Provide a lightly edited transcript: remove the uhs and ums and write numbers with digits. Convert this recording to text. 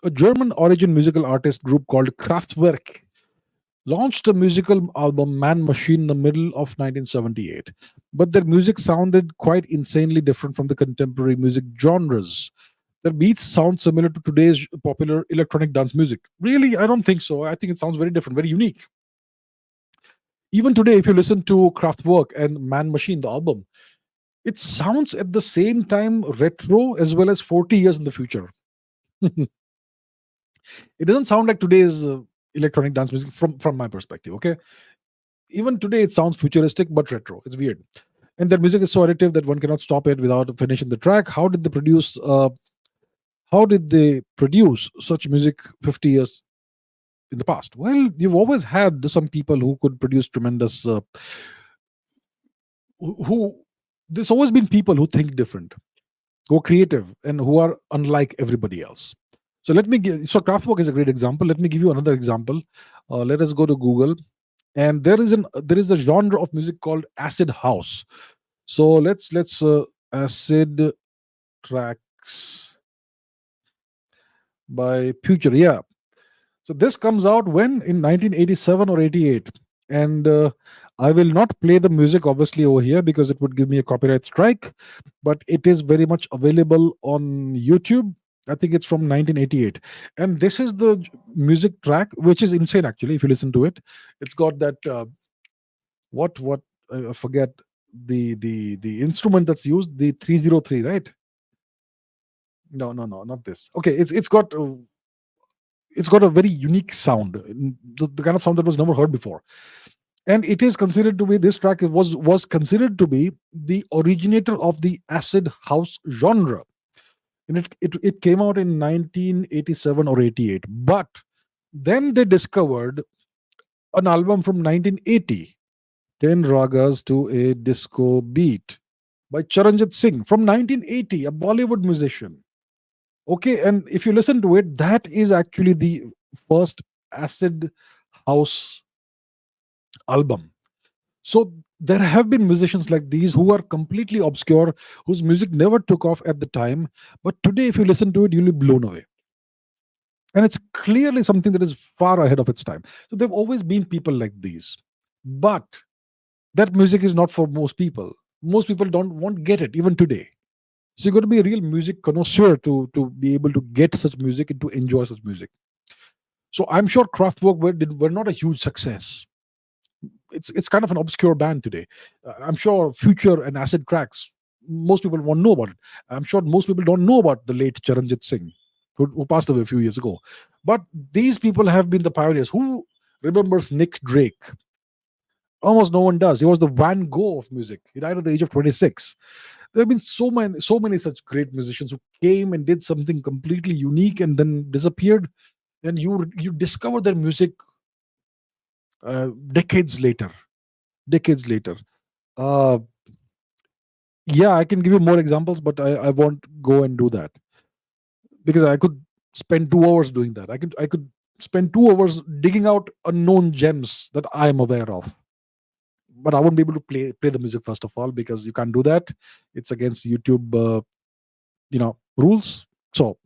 A German origin musical artist group called Kraftwerk launched a musical album Man Machine in the middle of 1978. But their music sounded quite insanely different from the contemporary music genres. Their beats sound similar to today's popular electronic dance music. Really, I don't think so. I think it sounds very different, very unique. Even today, if you listen to Kraftwerk and Man Machine, the album, it sounds at the same time retro as well as 40 years in the future. It doesn't sound like today's electronic dance music from my perspective. Okay, even today it sounds futuristic but retro. It's weird, and their music is so addictive that one cannot stop it without finishing the track. How did they produce such music 50 years in the past? Well, you've always had some people who could produce tremendous who there's always been people who think different, who are creative, and who are unlike everybody else. So Kraftwerk is a great example. Let me give you another example. Let us go to Google, and there is a genre of music called acid house. So let's acid tracks by Future. Yeah. So this comes out when in 1987 or 88, and I will not play the music obviously over here because it would give me a copyright strike. But it is very much available on YouTube. I think it's from 1988, and this is the music track, which is insane actually. If you listen to it, it's got that what I forget the instrument that's used, the 303, right? No, not this. Okay, it's got a very unique sound, the kind of sound that was never heard before, and it is considered to be this track was considered to be the originator of the acid house genre, and it came out in 1987 or 88. But then they discovered an album from 1980, 10 ragas to a disco beat, by Charanjit Singh from 1980, a Bollywood musician. Okay, and if you listen to it, that is actually the first acid house album. So there have been musicians like these who are completely obscure, whose music never took off at the time, but today, if you listen to it, you'll be blown away. And it's clearly something that is far ahead of its time. So there have always been people like these, but that music is not for most people. Most people don't won't get it even today. So you got to be a real music connoisseur to be able to get such music and to enjoy such music. So I'm sure Kraftwerk were not a huge success. It's kind of an obscure band today. I'm sure Future and Acid Cracks, most people won't know about it. I'm sure most people don't know about the late Charanjit Singh, who passed away a few years ago. But these people have been the pioneers. Who remembers Nick Drake? Almost no one does. He was the Van Gogh of music. He died at the age of 26. There have been so many such great musicians who came and did something completely unique and then disappeared, and you discover their music decades later. Decades later. Uh, yeah, I can give you more examples, but I won't go and do that because I could spend 2 hours doing that. I could spend 2 hours digging out unknown gems that I am aware of. But I won't be able to play the music first of all because you can't do that. It's against YouTube, rules. So